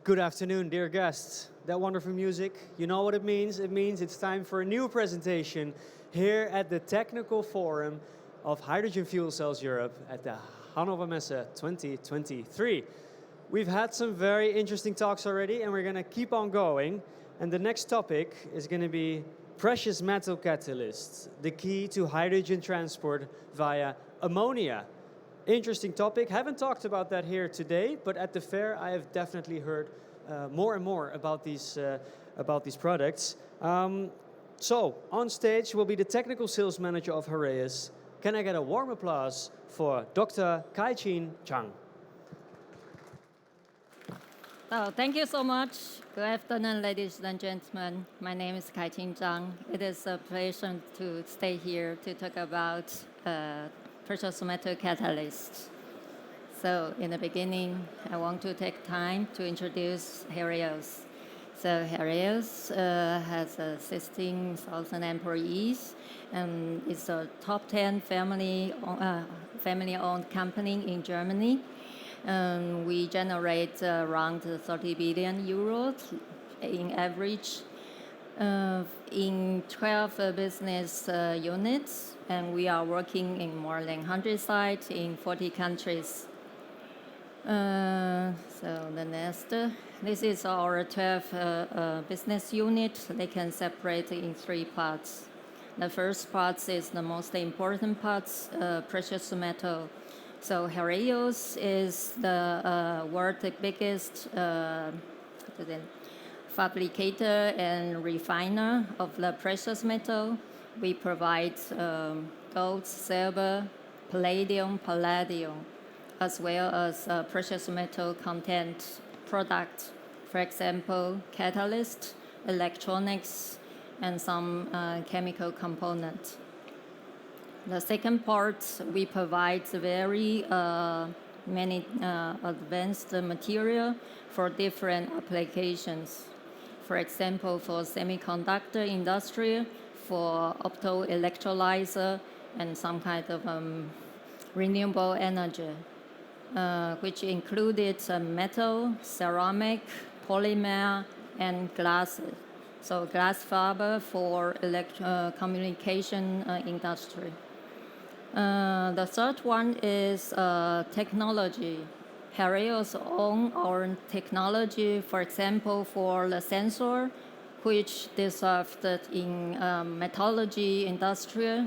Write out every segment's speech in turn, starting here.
Good afternoon, dear guests. That wonderful music, you know what it means? It means it's time for a new presentation here at the Technical Forum of Hydrogen Fuel Cells Europe at the Hannover Messe 2023. We've had some very interesting talks already, and we're going to keep on going. And the next topic is going to be precious metal catalysts, the key to hydrogen transport via ammonia. Interesting topic. Haven't talked about that here today, but at the fair I have definitely heard more and more about these products. So on stage will be the technical sales manager of Heraeus. Can I get a warm applause for Dr. Chang? Oh, thank you so much. Good afternoon, ladies and gentlemen. My name is Chang. It is a pleasure to stay here to talk about precious metal catalysts. So in the beginning, I want to take time to introduce Heraeus. So Heraeus has 16,000 employees and is a top 10 family-owned company in Germany. We generate around 30 billion euros in average in 12 business units, and we are working in more than 100 sites in 40 countries. So the next, this is our 12 business unit. They can separate in 3 parts. The first part is the most important part, precious metal. So Heraeus is the world's biggest fabricator and refiner of the precious metal. We provide gold, silver, palladium, as well as precious metal content products, for example, catalyst, electronics, and some chemical components. The second part, we provide very many advanced material for different applications. For example, for semiconductor industry, for optoelectrolyzer, and some kind of renewable energy, which included metal, ceramic, polymer, and glass. So glass fiber for communication industry. The third one is technology. Heraeus owns our technology, for example, for the sensor, which dissolved in metallurgy industry.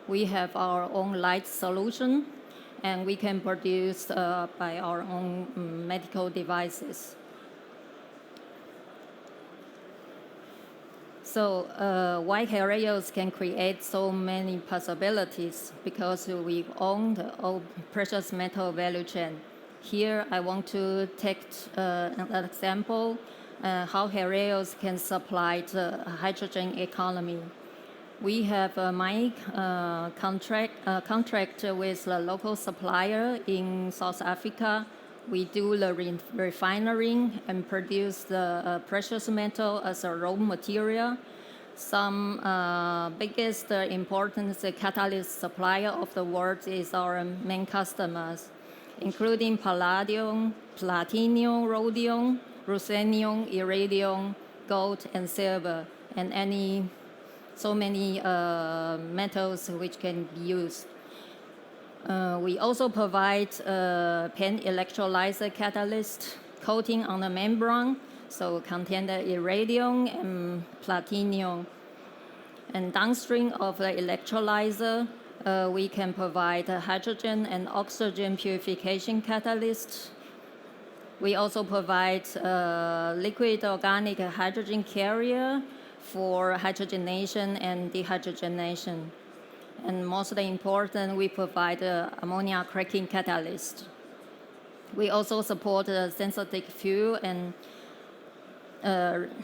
We have our own light solution, and we can produce by our own medical devices. So why Heraeus can create so many possibilities? Because we own the precious metal value chain. Here I want to take an example how Heraeus can supply the hydrogen economy. We have my contract with a local supplier in South Africa. We do the refining and produce the precious metal as a raw material. Some biggest important catalyst supplier of the world is our main customers, including palladium, platinum, rhodium, ruthenium, iridium, gold, and silver, and so many metals which can be used. We also provide PEN electrolyzer catalyst coating on the membrane, so contain the iridium and platinum. And downstream of the electrolyzer, we can provide hydrogen and oxygen purification catalyst. We also provide liquid organic hydrogen carrier for hydrogenation and dehydrogenation. And most important, we provide ammonia cracking catalyst. We also support synthetic fuel and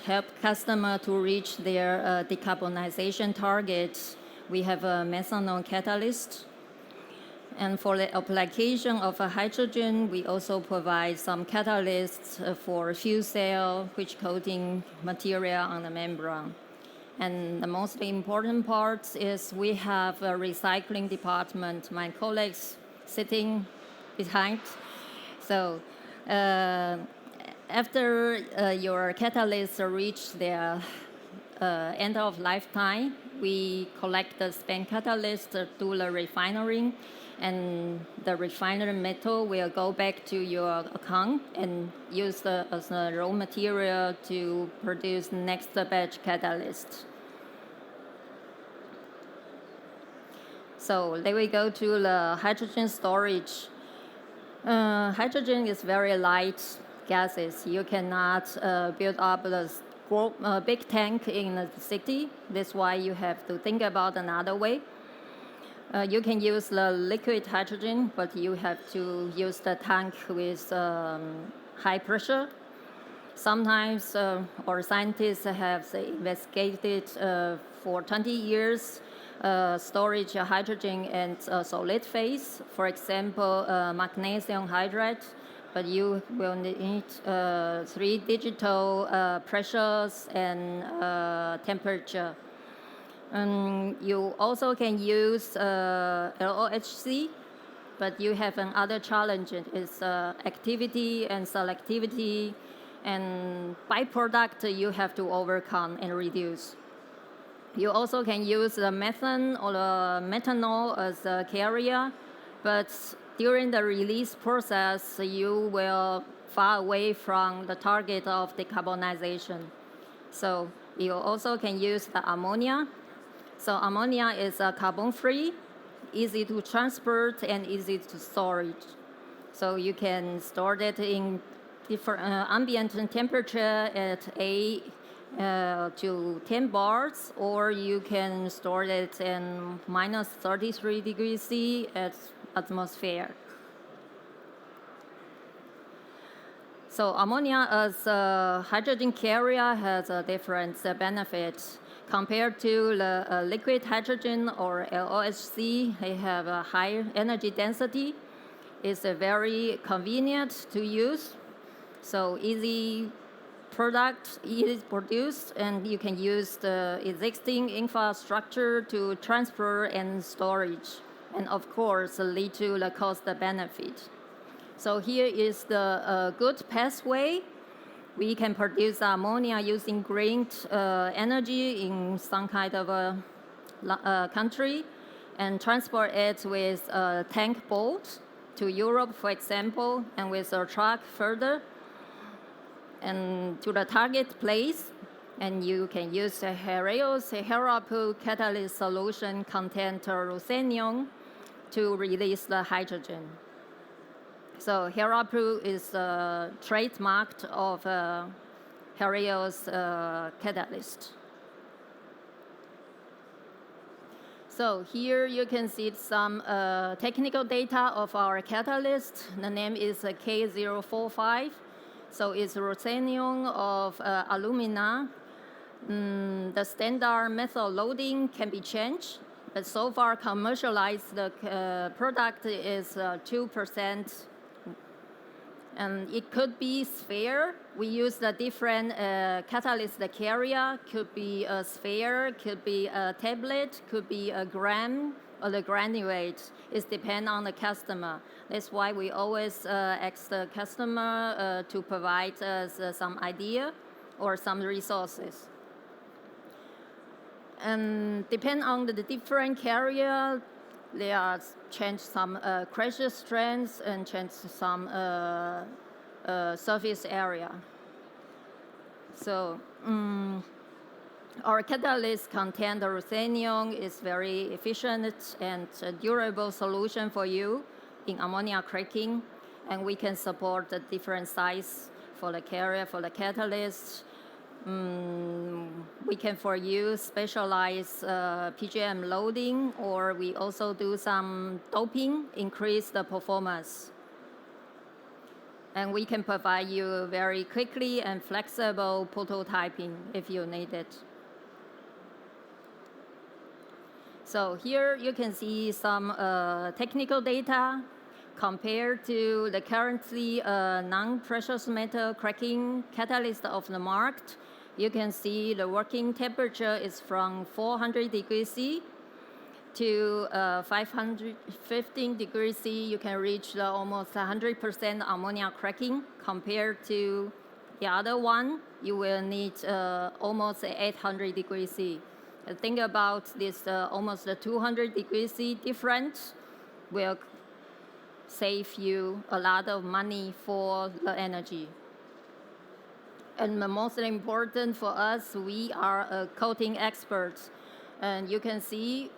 help customer to reach their decarbonization targets. We have a methanol catalyst. And for the application of hydrogen, we also provide some catalysts for fuel cell, which coating material on the membrane. And the most important part is we have a recycling department. My colleagues sitting behind. So After your catalysts reach their end of lifetime, we collect the spent catalyst, do the refining, and the refined metal will go back to your account and use as a raw material to produce next batch catalyst. So then we go to the hydrogen storage. Hydrogen is very light gases. You cannot build up the big tank in the city. That's why you have to think about another way. You can use the liquid hydrogen, but you have to use the tank with high pressure. Sometimes our scientists have investigated for 20 years storage hydrogen and solid phase. For example, magnesium hydride, but you will need 3 digital pressures and temperature. You also can use LOHC, but you have another challenge. It's activity and selectivity, and byproduct you have to overcome and reduce. You also can use the methane or the methanol as a carrier, but during the release process, you will far away from the target of decarbonization. So you also can use the ammonia. So ammonia is carbon-free, easy to transport, and easy to storage. So you can store it in different ambient temperature at 8 to 10 bars, or you can store it in minus 33 degrees C at atmosphere. So ammonia as a hydrogen carrier has a different benefit. Compared to the liquid hydrogen or LOHC, they have a higher energy density. It's very convenient to use, so easy product, easy produced, and you can use the existing infrastructure to transfer and storage, and of course lead to the cost benefit. So here is the good pathway. We can produce ammonia using green energy in some kind of a country and transport it with a tank boat to Europe, for example, and with a truck further and to the target place. And you can use a Heraeus catalyst solution contain ruthenium to release the hydrogen. So Heraeus is trademarked of Heraeus catalyst. So here you can see some technical data of our catalyst. The name is K045. So it's ruthenium of alumina. The standard method loading can be changed, but so far commercialized the product is 2%. And it could be sphere. We use the different catalyst carrier. Could be a sphere, could be a tablet, could be a gram or the granulate. It depends on the customer. That's why we always ask the customer to provide us some idea or some resources. And depend on the different carrier, they are change some pressure strengths and change some surface area. So our catalyst contain the ruthenium is very efficient and a durable solution for you in ammonia cracking, and we can support the different size for the carrier, for the catalyst. We can for you specialize PGM loading, or we also do some doping, increase the performance. And we can provide you very quickly and flexible prototyping if you need it. So here you can see some technical data compared to the currently non-precious metal cracking catalyst of the market. You can see the working temperature is from 400 degrees C to 515 degrees C. You can reach almost 100% ammonia cracking compared to the other one, you will need almost 800 degrees C. Think about this almost 200 degrees C difference will save you a lot of money for the energy. And the most important for us, we are a coating experts. And you can see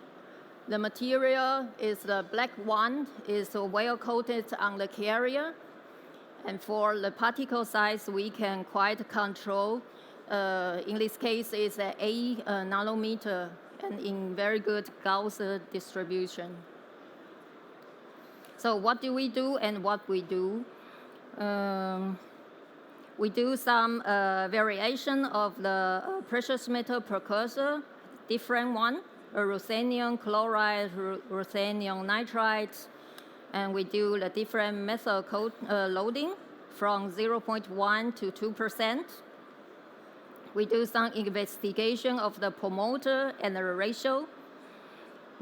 the material is the black one, is well coated on the carrier. And for the particle size, we can quite control. In this case, it's a 8 nanometer and in very good Gauss distribution. So what do we do and what we do? We do some variation of the precious metal precursor, different one, ruthenium chloride, ruthenium nitride, and we do the different method loading from 0.1 to 2%. We do some investigation of the promoter and the ratio.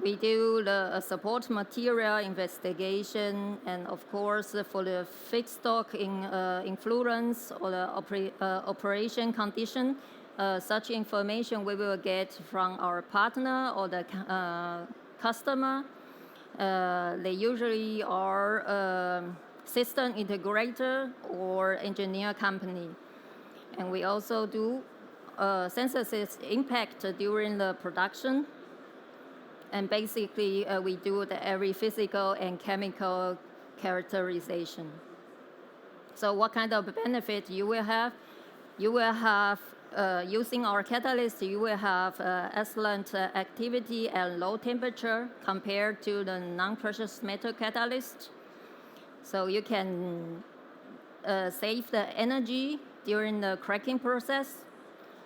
We do the support material investigation, and of course, for the fixed stock influence or the operation condition, such information we will get from our partner or the customer. They usually are system integrator or engineer company. And we also do synthesis impact during the production. And basically, we do every physical and chemical characterization. So what kind of benefit you will have? You will have, using our catalyst, you will have excellent activity at low temperature compared to the non-precious metal catalyst. So you can save the energy during the cracking process.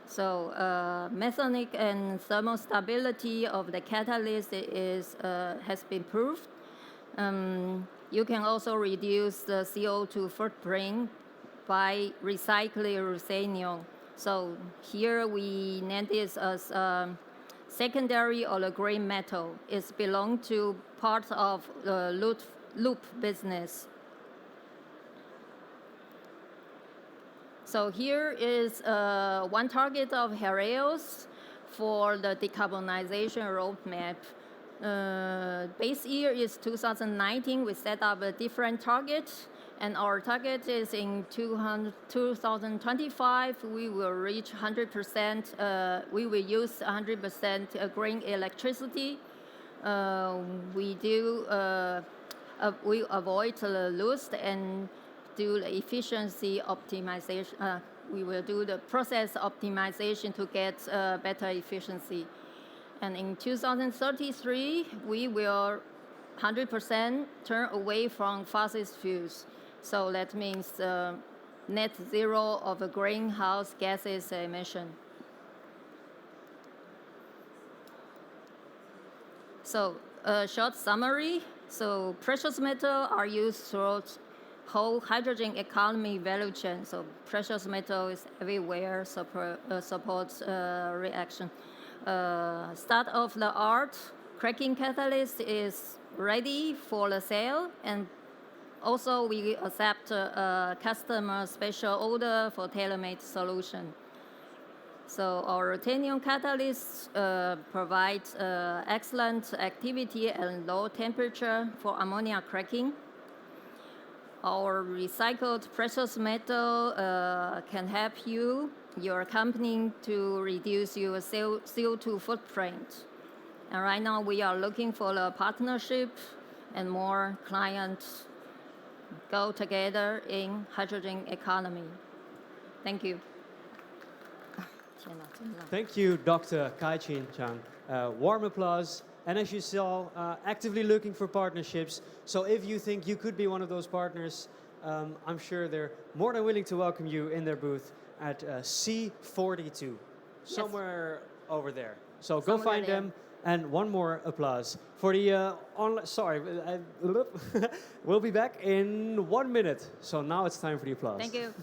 So methanic and thermal stability of the catalyst has been proved. You can also reduce the CO2 footprint by recycling ruthenium. So here we name this as secondary or the gray metal. It belongs to part of the loop business. So here is one target of Heraeus for the decarbonization roadmap. Base year is 2019. We set up a different target, and our target is in 2025. We will reach 100%. We will use 100% green electricity. We avoid the loss and do the efficiency optimization. We will do the process optimization to get better efficiency. And in 2033, we will 100% turn away from fossil fuels. So that means net zero of a greenhouse gases emission. So a short summary. So precious metals are used throughout whole hydrogen economy value chain. So precious metal is everywhere, supports reaction. Start of the art, cracking catalyst is ready for the sale, and also we accept customer special order for tailor-made solution. So our ruthenium catalyst provides excellent activity and low temperature for ammonia cracking. Our recycled precious metal can help your company to reduce your CO2 footprint. And right now we are looking for a partnership and more clients go together in hydrogen economy. Thank you. Thank you, Dr. Kai-Chin Chang. Warm applause. And as you saw, actively looking for partnerships. So if you think you could be one of those partners, I'm sure they're more than willing to welcome you in their booth at C42, somewhere over there. So go find them. And one more applause for the we'll be back in 1 minute. So now it's time for the applause. Thank you.